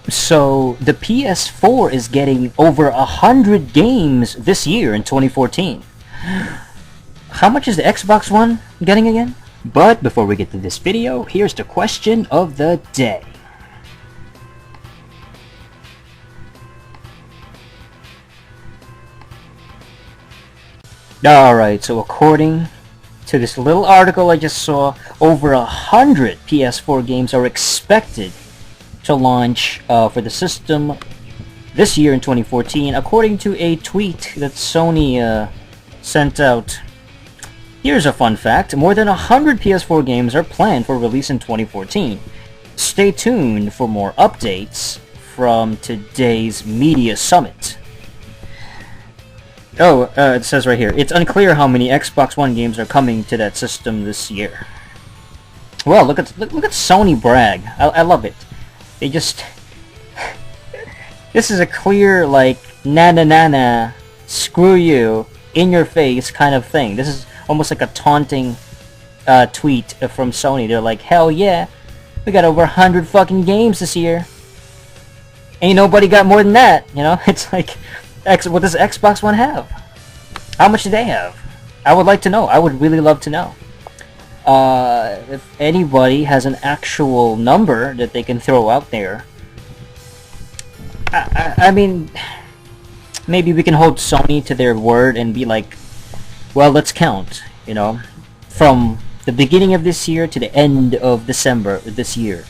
So the PS4 is getting over 100 games this year in 2014. How much is the Xbox One getting again? But before we get to this video, here's the question of the day. Alright, so according to this little article I just saw, over 100 PS4 games are expected to launch for the system this year in 2014, according to a tweet that Sony sent out. Here's a fun fact: more than 100 PS4 games are planned for release in 2014. Stay tuned for more updates from today's media summit. Oh, it says right here, it's unclear how many Xbox One games are coming to that system this year. Well, look at Sony brag. I love it. They just... This is a clear, like, na-na-na-na, screw you, in your face kind of thing. This is almost like a taunting tweet from Sony. They're like, hell yeah, we got over 100 fucking games this year. Ain't nobody got more than that, you know? It's like, what does Xbox One have? How much do they have? I would like to know. I would really love to know. If anybody has an actual number that they can throw out there. I mean, maybe we can hold Sony to their word and be like, well, let's count, you know, from the beginning of this year to the end of December this year.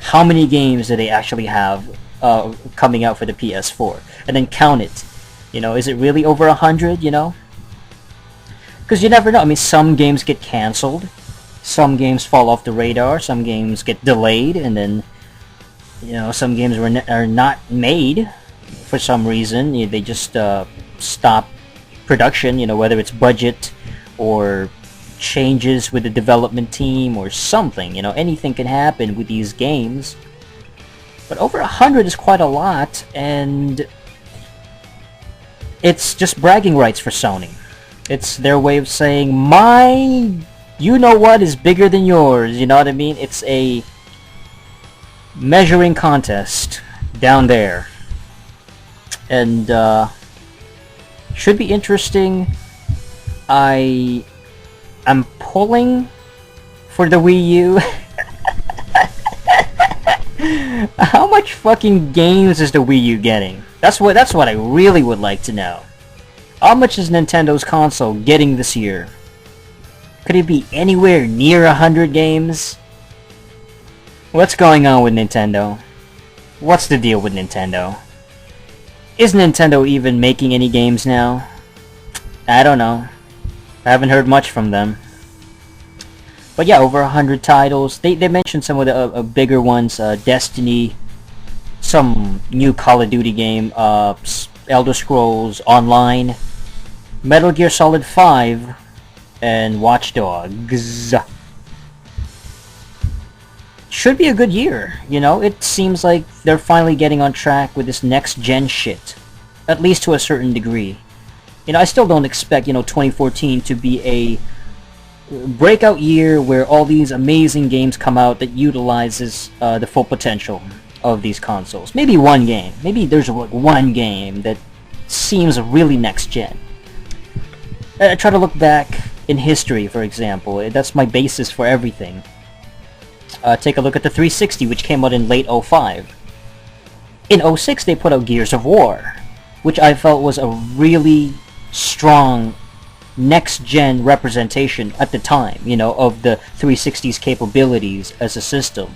How many games do they actually have coming out for the PS4? And then count it. You know, is it really over 100, you know? Because you never know. I mean, some games get cancelled, some games fall off the radar, some games get delayed, and then, you know, some games are not made for some reason. They just stop production, you know, whether it's budget or changes with the development team or something. You know, anything can happen with these games. But over 100 is quite a lot, and it's just bragging rights for Sony. It's their way of saying, my you-know-what is bigger than yours, you know what I mean? It's a measuring contest down there. And, should be interesting. I'm pulling for the Wii U. How much fucking games is the Wii U getting? That's what I really would like to know. How much is Nintendo's console getting this year? Could it be anywhere near 100 games? What's going on with Nintendo? What's the deal with Nintendo? Is Nintendo even making any games now? I don't know. I haven't heard much from them. But yeah, over 100 titles. They mentioned some of the bigger ones. Destiny, some new Call of Duty game, Elder Scrolls Online, Metal Gear Solid 5, and Watch Dogs. Should be a good year, you know? It seems like they're finally getting on track with this next-gen shit. At least to a certain degree. You know, I still don't expect, you know, 2014 to be a breakout year where all these amazing games come out that utilizes the full potential of these consoles. Maybe one game. Maybe there's like one game that seems really next-gen. I try to look back in history, for example. That's my basis for everything. Take a look at the 360, which came out in late 05. In 06, they put out Gears of War, which I felt was a really strong next-gen representation at the time, you know, of the 360's capabilities as a system.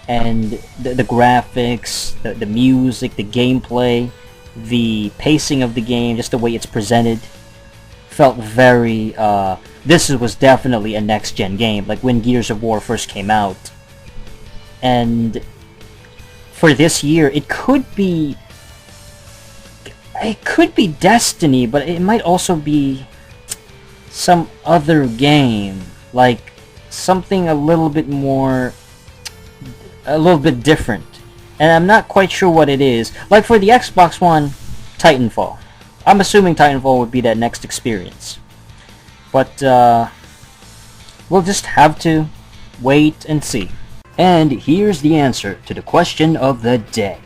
And the graphics, the music, the gameplay, the pacing of the game, just the way it's presented, felt very, this was definitely a next-gen game, like when Gears of War first came out. And for this year, it could be Destiny, but it might also be some other game, like something a little bit different. And I'm not quite sure what it is. Like for the Xbox One, Titanfall. I'm assuming Titanfall would be that next experience. But we'll just have to wait and see. And here's the answer to the question of the day.